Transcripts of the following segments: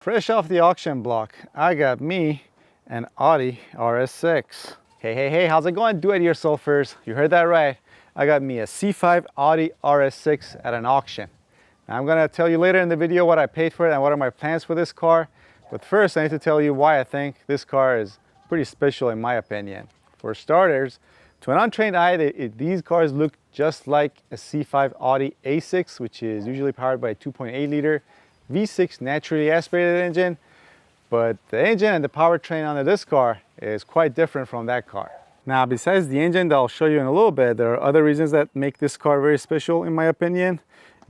fresh off the auction block, I got me an Audi RS6. Hey, how's it going? Do-it-yourselfers. You heard that right. I got me a C5 Audi RS6 at an auction. Now, I'm gonna tell you later in the video what I paid for it and what are my plans for this car. But first, I need to tell you why I think this car is pretty special in my opinion. For starters, to an untrained eye, these cars look just like a C5 Audi A6, which is usually powered by a 2.8 liter V6 naturally aspirated engine. But the engine and the powertrain under this car is quite different from that car. Now, besides the engine that I'll show you in a little bit, there are other reasons that make this car very special in my opinion.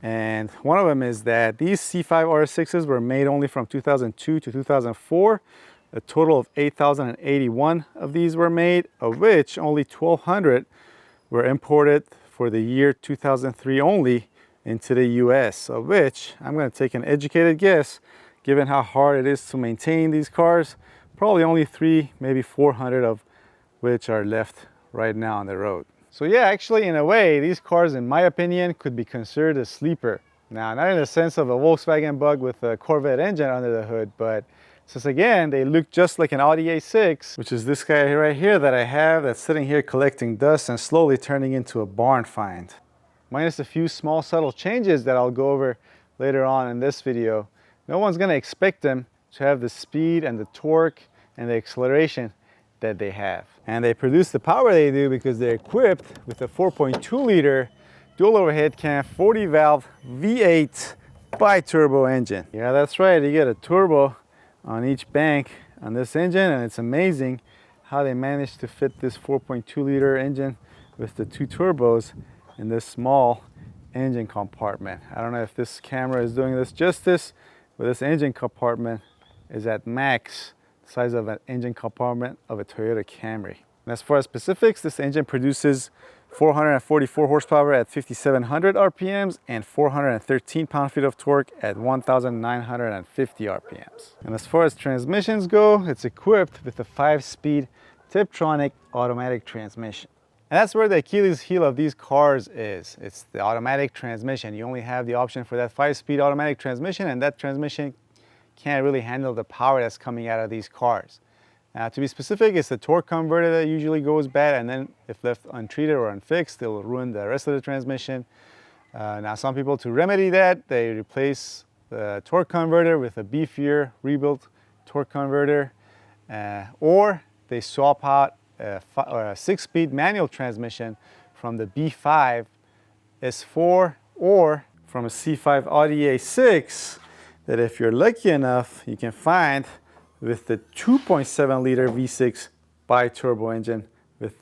And one of them is that these C5 RS6s were made only from 2002 to 2004. A total of 8,081 of these were made, of which only 1,200 were imported for the year 2003 only into the US, of which I'm going to take an educated guess, given how hard it is to maintain these cars, probably only 300, maybe 400 of which are left right now on the road. So yeah, actually in a way, these cars in my opinion could be considered a sleeper. Now, not in the sense of a Volkswagen Bug with a Corvette engine under the hood, but since again, they look just like an Audi A6, which is this guy right here that I have that's sitting here collecting dust and slowly turning into a barn find. Minus a few small subtle changes that I'll go over later on in this video, no one's gonna expect them to have the speed and the torque and the acceleration that they have. And they produce the power they do because they're equipped with a 4.2 liter dual overhead cam 40 valve V8 bi-turbo engine. Yeah, that's right, you get a turbo on each bank on this engine, and it's amazing how they managed to fit this 4.2 liter engine with the two turbos in this small engine compartment. I don't know if this camera is doing this justice, but this engine compartment is at max size of an engine compartment of a Toyota Camry. And as far as specifics, this engine produces 444 horsepower at 5,700 RPMs and 413 pound-feet of torque at 1,950 RPMs. And as far as transmissions go, it's equipped with a 5-speed Tiptronic automatic transmission. And that's where the Achilles heel of these cars is. It's the automatic transmission. You only have the option for that 5-speed automatic transmission, and that transmission can't really handle the power that's coming out of these cars. Now, to be specific, it's the torque converter that usually goes bad, and then if left untreated or unfixed, it'll ruin the rest of the transmission. Now, some people, to remedy that, they replace the torque converter with a beefier rebuilt torque converter, or they swap out a 6-speed manual transmission from the B5 S4 or from a C5 Audi A6 that, if you're lucky enough, you can find with the 2.7 liter V6 bi-turbo engine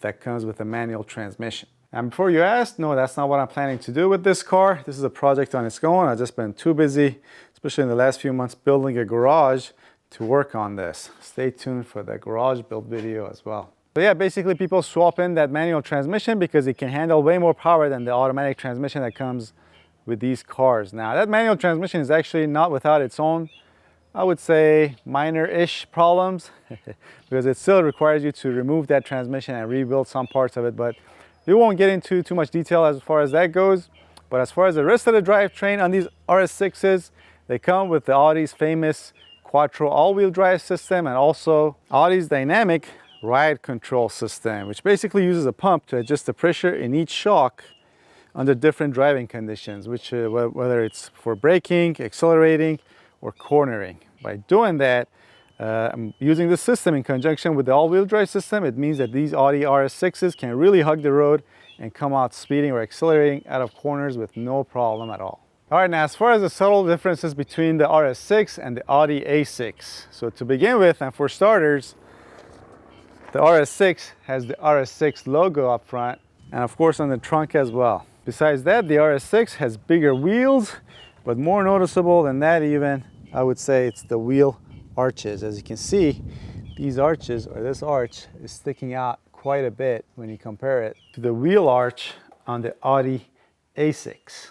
that comes with a manual transmission. And before you ask, no, that's not what I'm planning to do with this car. This is a project on its own. I've just been too busy, especially in the last few months, building a garage to work on this. Stay tuned for the garage build video as well. So yeah, basically people swap in that manual transmission because it can handle way more power than the automatic transmission that comes with these cars. Now, that manual transmission is actually not without its own, I would say, minor-ish problems because it still requires you to remove that transmission and rebuild some parts of it, but we won't get into too much detail as far as that goes. But as far as the rest of the drivetrain on these RS6s, they come with the Audi's famous Quattro all-wheel drive system and also Audi's dynamic ride control system, which basically uses a pump to adjust the pressure in each shock under different driving conditions, which whether it's for braking, accelerating, or cornering. By doing that, using this system in conjunction with the all-wheel drive system, it means that these Audi RS6s can really hug the road and come out speeding or accelerating out of corners with no problem at all. All right, now as far as the subtle differences between the RS6 and the Audi A6. So to begin with, and for starters, the RS6 has the RS6 logo up front and of course on the trunk as well. Besides that, the RS6 has bigger wheels, but more noticeable than that even, I would say it's the wheel arches. As you can see, these arches, or this arch, is sticking out quite a bit when you compare it to the wheel arch on the Audi A6.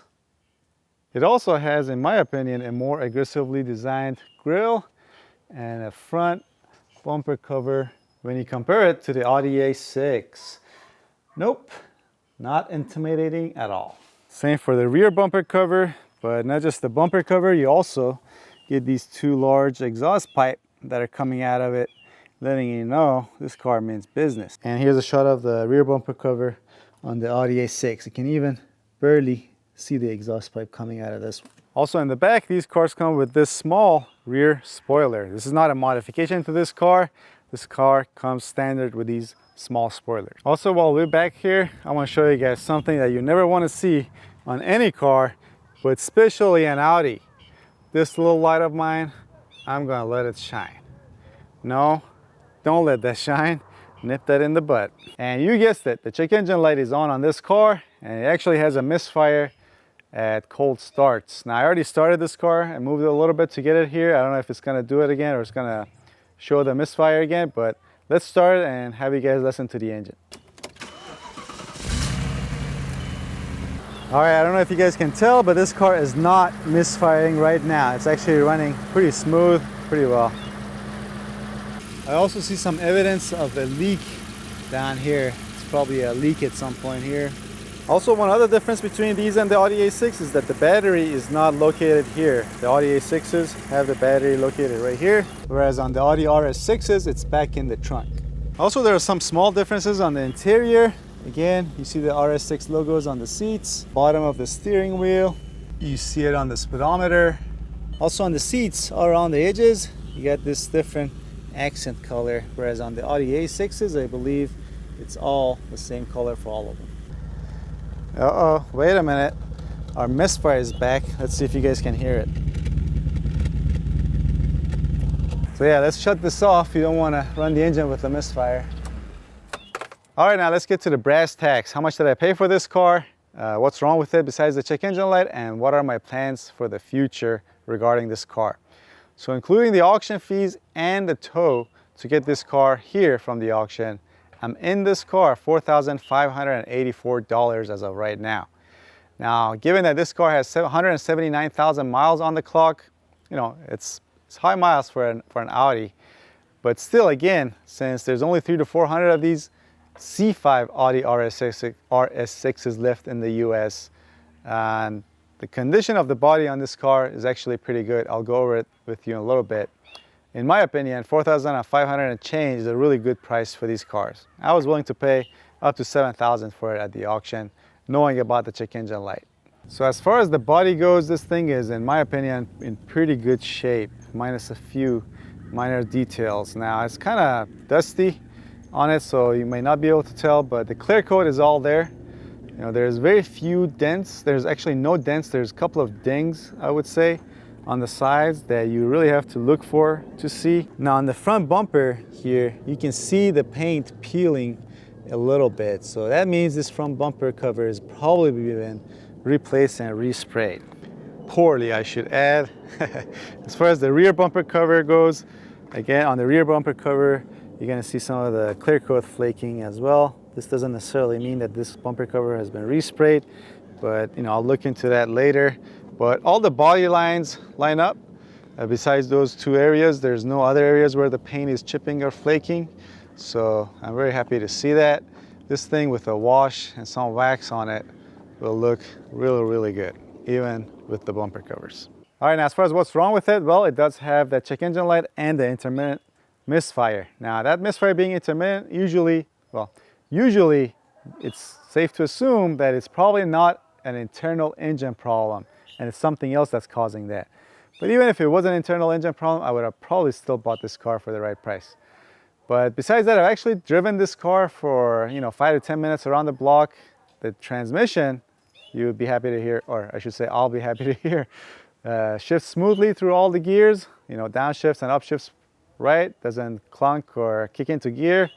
It also has, in my opinion, a more aggressively designed grille and a front bumper cover when you compare it to the Audi A6. Nope, not intimidating at all. Same for the rear bumper cover, but not just the bumper cover, you also get these two large exhaust pipe that are coming out of it, letting you know this car means business. And here's a shot of the rear bumper cover on the Audi A6. You can even barely see the exhaust pipe coming out of this one. Also in the back, these cars come with this small rear spoiler. This is not a modification to this car. This car comes standard with these small spoilers. Also, while we're back here, I want to show you guys something that you never want to see on any car, but especially an Audi. This little light of mine, I'm gonna let it shine. No, don't let that shine. Nip that in the butt. And you guessed it, the check engine light is on this car, and it actually has a misfire at cold starts. Now I already started this car and moved it a little bit to get it here. I don't know if it's gonna do it again or it's gonna show the misfire again, but let's start and have you guys listen to the engine. All right, I don't know if you guys can tell, but this car is not misfiring right now. It's actually running pretty smooth, pretty well. I also see some evidence of a leak down here. It's probably a leak at some point here. Also, one other difference between these and the Audi A6 is that the battery is not located here. The Audi A6s have the battery located right here, whereas on the Audi RS6s, it's back in the trunk. Also, there are some small differences on the interior. Again, you see the RS6 logos on the seats, bottom of the steering wheel. You see it on the speedometer. Also on the seats, all around the edges, you got this different accent color, whereas on the Audi A6s, I believe it's all the same color for all of them. Uh-oh, wait a minute. Our misfire is back. Let's see if you guys can hear it. So yeah, let's shut this off. You don't want to run the engine with a misfire. All right, now let's get to the brass tacks. How much did I pay for this car? What's wrong with it besides the check engine light? And what are my plans for the future regarding this car? So including the auction fees and the tow to get this car here from the auction, I'm in this car $4,584 as of right now. Now, given that this car has 179,000 miles on the clock, you know, it's high miles for an Audi. But still, again, since there's only 300 to 400 of these C5 Audi RS6s left in the US, and the condition of the body on this car is actually pretty good. I'll go over it with you in a little bit. In my opinion, $4,500 and change is a really good price for these cars. I was willing to pay up to $7,000 for it at the auction, knowing about the check engine light. So as far as the body goes, this thing is, in my opinion, in pretty good shape, minus a few minor details. Now, it's kind of dusty on it, so you may not be able to tell, but the clear coat is all there. You know, there's very few dents. There's actually no dents. There's a couple of dings, I would say, on the sides that you really have to look for to see. Now on the front bumper here, you can see the paint peeling a little bit. So that means this front bumper cover has probably been replaced and resprayed. Poorly, I should add. As far as the rear bumper cover goes, again, on the rear bumper cover, you're gonna see some of the clear coat flaking as well. This doesn't necessarily mean that this bumper cover has been resprayed, but you know, I'll look into that later. But all the body lines line up. Besides those two areas, there's no other areas where the paint is chipping or flaking. So I'm very happy to see that. This thing with a wash and some wax on it will look really, really good, even with the bumper covers. All right, now as far as what's wrong with it, well, it does have that check engine light and the intermittent misfire. Now that misfire being intermittent, usually it's safe to assume that it's probably not an internal engine problem, and it's something else that's causing that. But even if it was an internal engine problem, I would have probably still bought this car for the right price. But besides that, I've actually driven this car for 5 to 10 minutes around the block. The transmission, you would be happy to hear, or I should say I'll be happy to hear, shifts smoothly through all the gears, downshifts and upshifts right, doesn't clunk or kick into gear.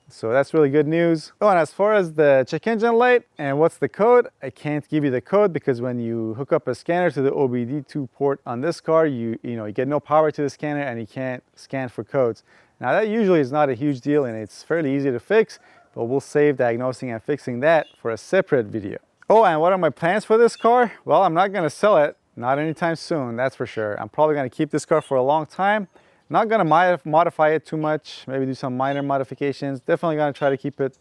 So that's really good news. Oh, and as far as the check engine light and what's the code, I can't give you the code because when you hook up a scanner to the OBD2 port on this car, you get no power to the scanner and you can't scan for codes. Now that usually is not a huge deal and it's fairly easy to fix, but we'll save diagnosing and fixing that for a separate video. Oh, and what are my plans for this car? Well, I'm not gonna sell it, not anytime soon, that's for sure. I'm probably gonna keep this car for a long time. Not gonna modify it too much, maybe do some minor modifications. Definitely gonna try to keep it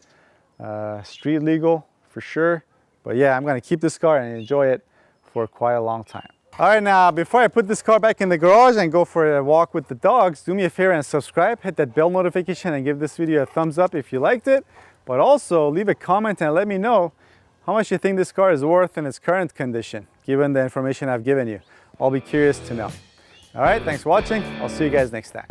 street legal for sure. But yeah, I'm gonna keep this car and enjoy it for quite a long time. All right, now before I put this car back in the garage and go for a walk with the dogs, do me a favor and subscribe, hit that bell notification and give this video a thumbs up if you liked it. But also leave a comment and let me know how much you think this car is worth in its current condition, given the information I've given you. I'll be curious to know. All right, thanks for watching. I'll see you guys next time.